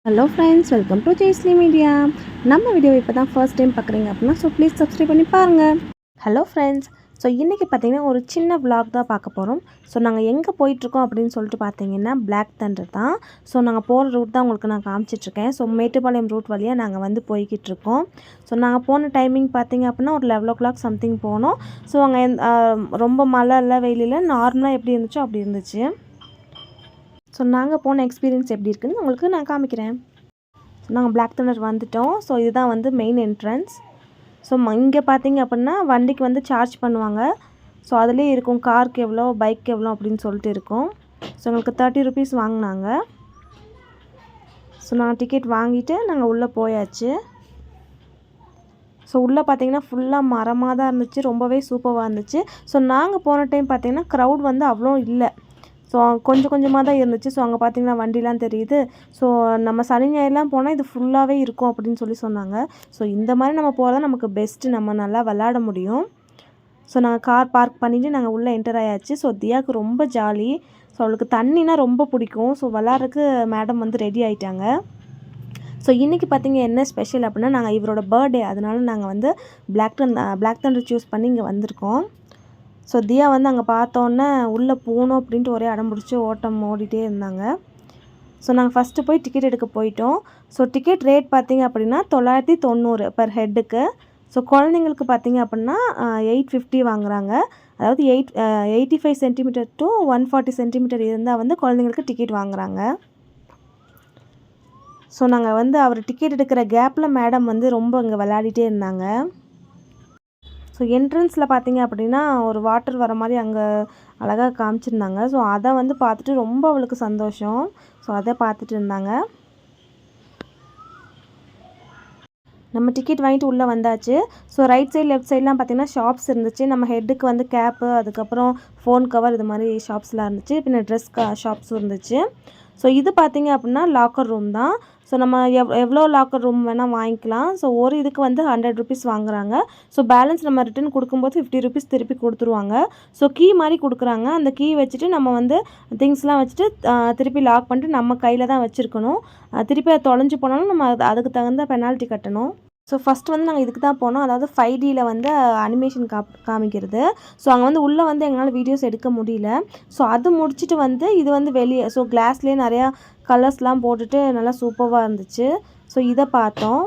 Hello friends, welcome to Jaisley media. நம்ம video இப்போ தான் ஃபர்ஸ்ட் டைம் பார்க்குறீங்க அப்படின்னா ப்ளீஸ் சப்ஸ்கிரைப் பண்ணி பாருங்கள். ஹலோ ஃப்ரெண்ட்ஸ், இன்றைக்கி பார்த்தீங்கன்னா ஒரு சின்ன vlog தான் பார்க்க போகிறோம். நாங்கள் எங்கே போயிட்டுருக்கோம் அப்படின்னு சொல்லிட்டு பார்த்தீங்கன்னா பிளாக் தண்டர் தான். நாங்கள் போகிற ரூட் தான் உங்களுக்கு நான் காமிச்சிட்ருக்கேன். மேட்டுப்பாளையம் ரூட் வழியாக நாங்கள் வந்து போய்கிட்டு இருக்கோம். நாங்கள் போன டைமிங் பார்த்தீங்க அப்படின்னா ஒரு 11 o'clock சம்திங் போனோம். அங்கே ரொம்ப மழை இல்லை, வெயில் இல்லை, நார்மலாக எப்படி இருந்துச்சோ அப்படி இருந்துச்சு. நாங்கள் போன எக்ஸ்பீரியன்ஸ் எப்படி இருக்குதுன்னு உங்களுக்கு நான் காமிக்கிறேன். நாங்கள் பிளாக் தண்டர் வந்துவிட்டோம். இதுதான் வந்து மெயின் என்ட்ரன்ஸ். இங்கே பார்த்தீங்க அப்படின்னா வண்டிக்கு வந்து சார்ஜ் பண்ணுவாங்க. அதிலே இருக்கும் காருக்கு எவ்வளோ, பைக் எவ்வளோ அப்படின்னு சொல்லிட்டு இருக்கும். எங்களுக்கு 30 rupees வாங்கினாங்க. நாங்கள் டிக்கெட் வாங்கிட்டு நாங்கள் உள்ளே போயாச்சு. உள்ளே பார்த்தீங்கன்னா ஃபுல்லாக மரமாக தான் இருந்துச்சு, ரொம்பவே சூப்பராக இருந்துச்சு. நாங்கள் போன டைம் பார்த்தீங்கன்னா க்ரௌட் வந்து அவ்வளோ இல்லை. கொஞ்சம் கொஞ்சமாக தான் இருந்துச்சு. அங்கே பார்த்தீங்கன்னா வண்டிலாம் தெரியுது. நம்ம சனி ஞாயிறுலாம் போனால் இது ஃபுல்லாகவே இருக்கும் அப்படின்னு சொன்னாங்க. இந்த மாதிரி நம்ம போகிறதா நமக்கு பெஸ்ட்டு, நம்ம நல்லா விளாட முடியும். நாங்கள் கார் பார்க் பண்ணிவிட்டு நாங்கள் உள்ளே என்டர் ஆயாச்சு. தியாவுக்கு ரொம்ப ஜாலி. அவளுக்கு தண்ணினா ரொம்ப பிடிக்கும். விளாட்றதுக்கு மேடம் வந்து ரெடி ஆகிட்டாங்க. இன்றைக்கி பார்த்தீங்க என்ன ஸ்பெஷல் அப்படின்னா நாங்கள் இவரோட பர்த்டே, அதனால நாங்கள் வந்து பிளாக் தண்டர் சூஸ் பண்ணி இங்கே வந்திருக்கோம். தியா வந்து அங்கே பார்த்தோன்னே உள்ளே போகணும் அப்படின்ட்டு ஒரே அடம் பிடிச்சி ஓட்டம் ஓடிட்டே இருந்தாங்க. நாங்கள் ஃபஸ்ட்டு போய் டிக்கெட் எடுக்க போயிட்டோம். டிக்கெட் ரேட் பார்த்திங்க அப்படின்னா 990 பர் ஹெட்டுக்கு. குழந்தைங்களுக்கு பார்த்திங்க அப்படின்னா 850 வாங்குகிறாங்க. அதாவது 85 சென்டிமீட்டர் டு 140 சென்டிமீட்டர் இருந்தால் வந்து குழந்தைங்களுக்கு டிக்கெட் வாங்குகிறாங்க. நாங்கள் வந்து அவர் டிக்கெட் எடுக்கிற கேப்பில் மேடம் வந்து ரொம்ப அங்கே விளையாடிட்டே இருந்தாங்க. என்ட்ரன்ஸில் பார்த்தீங்க அப்படின்னா ஒரு வாட்டர் வர மாதிரி அங்கே அழகாக காமிச்சிருந்தாங்க. அதை வந்து பார்த்துட்டு ரொம்ப அவளுக்கு சந்தோஷம். அதை பார்த்துட்டு இருந்தாங்க. நம்ம டிக்கெட் வாங்கிட்டு உள்ளே வந்தாச்சு. ரைட் சைடு லெஃப்ட் சைட்லாம் பார்த்திங்கன்னா ஷாப்ஸ் இருந்துச்சு. நம்ம ஹெட்டுக்கு வந்து கேப்பு, அதுக்கப்புறம் ஃபோன் கவர், இது மாதிரி ஷாப்ஸ்லாம் இருந்துச்சு. பின்ன ட்ரெஸ் ஷாப்ஸும் இருந்துச்சு. இது பார்த்திங்க அப்படின்னா லாக்கர் ரூம் தான். நம்ம எவ்வளோ லாக்கர் ரூம் வேணால் வாங்கிக்கலாம். ஒரு இதுக்கு வந்து 100 rupees வாங்குறாங்க. பேலன்ஸ் நம்ம ரிட்டன் கொடுக்கும்போது 50 rupees திருப்பி கொடுத்துருவாங்க. கீ மாதிரி கொடுக்குறாங்க. அந்த கீ வச்சுட்டு நம்ம வந்து திங்ஸ்லாம் வச்சுட்டு திருப்பி லாக் பண்ணிட்டு நம்ம கையில் தான் வச்சுருக்கணும். திருப்பி அது தொலைஞ்சு போனாலும் நம்ம அதுக்கு தகுந்த பெனால்ட்டி கட்டணும். ஃபஸ்ட்டு வந்து நாங்கள் இதுக்கு தான் போனோம். அதாவது 5Dயில் வந்து அனிமேஷன் காமிக்கிறது. அங்கே வந்து உள்ளே வந்து எங்களால் வீடியோஸ் எடுக்க முடியல. அது முடிச்சுட்டு வந்து இது வந்து வெளியே கிளாஸ்லேயே நிறையா கலர்ஸ்லாம் போட்டுட்டு நல்லா சூப்பராக இருந்துச்சு. இதை பார்த்தோம்.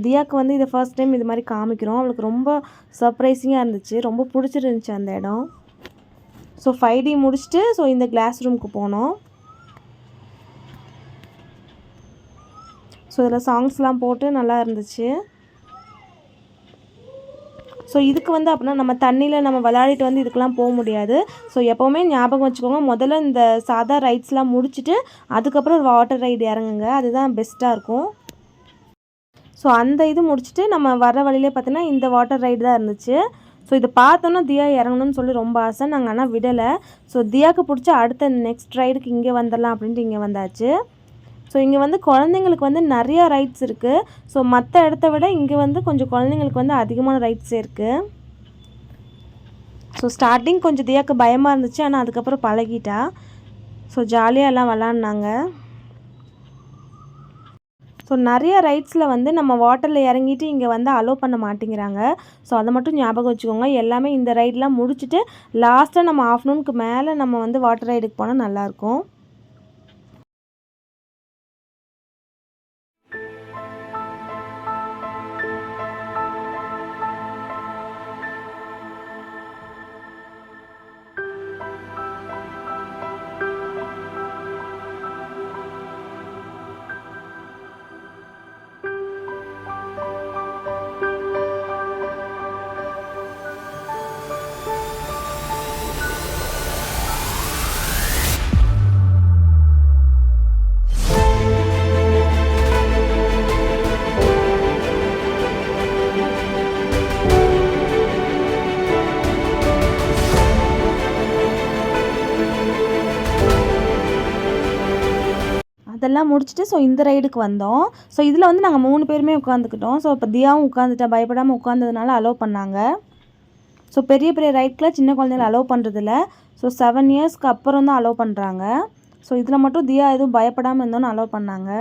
தியாவுக்கு வந்து இதை ஃபர்ஸ்ட் டைம் இது மாதிரி காமிக்கிறோம். அவளுக்கு ரொம்ப சர்ப்ரைசிங்காக இருந்துச்சு, ரொம்ப பிடிச்சிருந்துச்சி அந்த இடம். 5D முடிச்சுட்டு இந்த கிளாஸ் ரூமுக்கு போனோம். இதில் சாங்ஸ்லாம் போட்டு நல்லா இருந்துச்சு. இதுக்கு வந்து அப்படின்னா நம்ம தண்ணியில் நம்ம விளையாடிட்டு வந்து இதுக்கெலாம் போக முடியாது. எப்போவுமே ஞாபகம் வச்சுக்கோங்க, முதல்ல இந்த சாதா ரைட்ஸ்லாம் முடிச்சுட்டு அதுக்கப்புறம் ஒரு வாட்டர் ரைடு இறங்குங்க, அதுதான் பெஸ்ட்டாக இருக்கும். அந்த இது முடிச்சுட்டு நம்ம வர வழியிலே பார்த்தீங்கன்னா இந்த வாட்டர் ரைடு தான் இருந்துச்சு. இதை பார்த்தோன்னா தியா இறங்கணும்னு சொல்லி ரொம்ப ஆசை. நாங்கள் ஆனால் விடலை. தியாவுக்கு பிடிச்ச அடுத்த நெக்ஸ்ட் ரைடுக்கு இங்கே வந்துடலாம் அப்படின்ட்டு இங்கே வந்தாச்சு. இங்கே வந்து குழந்தைங்களுக்கு வந்து நிறையா ரைட்ஸ் இருக்குது. மற்ற இடத்த விட இங்கே வந்து கொஞ்சம் குழந்தைங்களுக்கு வந்து அதிகமான ரைட்ஸே இருக்குது. ஸ்டார்டிங் கொஞ்சம் தியாக்கு பயமாக இருந்துச்சு, ஆனால் அதுக்கப்புறம் பழகிட்டா. ஜாலியாக எல்லாம் விளாட்னாங்க. நிறைய ரைட்ஸில் வந்து நம்ம வாட்டரில் இறங்கிட்டு இங்கே வந்து அலோவ் பண்ண மாட்டேங்கிறாங்க. அதை மட்டும் ஞாபகம் வச்சுக்கோங்க. எல்லாமே இந்த ரைடெலாம் முடிச்சுட்டு லாஸ்ட்டாக நம்ம ஆஃப்டர்நூனுக்கு மேலே நம்ம வந்து வாட்டர் ரைடுக்கு போனால் நல்லாயிருக்கும். அதெல்லாம் முடிச்சுட்டு இந்த ரைடுக்கு வந்தோம். இதில் வந்து நாங்கள் 3 பேருமே உட்காந்துக்கிட்டோம். இப்போ தியாவும் உட்காந்துட்டா, பயப்படாமல் உட்காந்ததுனால அலோவ் பண்ணாங்க. பெரிய பெரிய ரைட்க்கெலாம் சின்ன குழந்தைகளை அலோவ் பண்ணுறதில்ல. 7 இயர்ஸ்க்கு அப்புறம் தான் அலோவ் பண்ணுறாங்க. ஸோ இதில் மட்டும் தியா எதுவும் பயப்படாமல் இருந்தோன்னு அலோவ் பண்ணாங்க.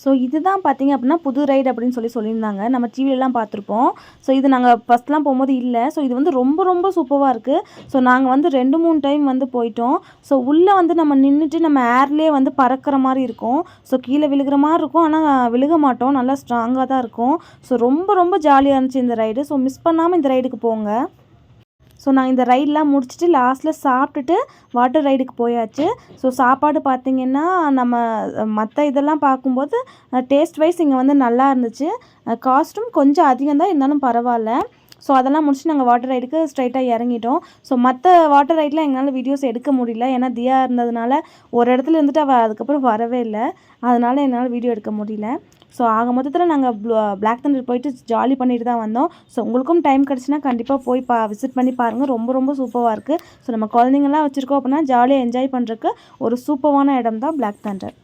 ஸோ இதுதான் பார்த்தீங்க அப்படின்னா புது ரைடு அப்படின்னு சொல்லியிருந்தாங்க. நம்ம டிவிலலாம் பார்த்துருப்போம். ஸோ இது நாங்கள் ஃபஸ்ட்லாம் போகும்போது இல்லை. ஸோ இது வந்து ரொம்ப ரொம்ப சூப்பராக இருக்குது. ஸோ நாங்கள் வந்து 2, 3 டைம் வந்து போயிட்டோம். ஸோ உள்ளே வந்து நம்ம நின்றுட்டு நம்ம ஏர்லேயே வந்து பறக்கிற மாதிரி இருக்கும். ஸோ கீழே விழுகிற மாதிரி இருக்கும். ஆனால் விழுக மாட்டோம். நல்லா ஸ்ட்ராங்காக தான் இருக்கும். ஸோ ரொம்ப ரொம்ப ஜாலியாக இருந்துச்சு இந்த ரைடு. ஸோ மிஸ் பண்ணாமல் இந்த ரைடுக்கு போங்க. ஸோ நான் இந்த ரைடெலாம் முடிச்சுட்டு லாஸ்ட்டில் சாப்பிட்டுட்டு வாட்டர் ரைடுக்கு போயாச்சு. ஸோ சாப்பாடு பார்த்திங்கன்னா நம்ம மற்ற இதெல்லாம் பார்க்கும்போது டேஸ்ட் வைஸ் இங்கே வந்து நல்லா இருந்துச்சு. காஸ்ட்டும் கொஞ்சம் அதிகம் தான், இருந்தாலும் பரவாயில்ல. ஸோ அதெல்லாம் முடிச்சு நாங்கள் வாட்டர் ரைடுக்கு ஸ்ட்ரைட்டாக இறங்கிட்டோம். ஸோ மற்ற வாட்டர் ரைடில் எங்களால் வீடியோஸ் எடுக்க முடியல. ஏன்னா தியா இருந்ததுனால ஒரு இடத்துல இருந்துட்டு அவள் அதுக்கப்புறம் வரவே இல்லை. அதனால் என்னால் வீடியோ எடுக்க முடியல. ஸோ ஆக மொத்தத்தில் நாங்கள் பிளாக் தண்டர் போயிட்டு ஜாலி பண்ணிட்டு தான் வந்தோம். ஸோ உங்களுக்கும் டைம் கிடச்சுன்னா கண்டிப்பாக போய் விசிட் பண்ணி பாருங்கள். ரொம்ப ரொம்ப சூப்பராக இருக்குது. ஸோ நம்ம குழந்தைங்கள்லாம் வச்சுருக்கோம் அப்படின்னா ஜாலியாக என்ஜாய் பண்ணுறதுக்கு ஒரு சூப்பரான இடம் தான் பிளாக் தண்டர்.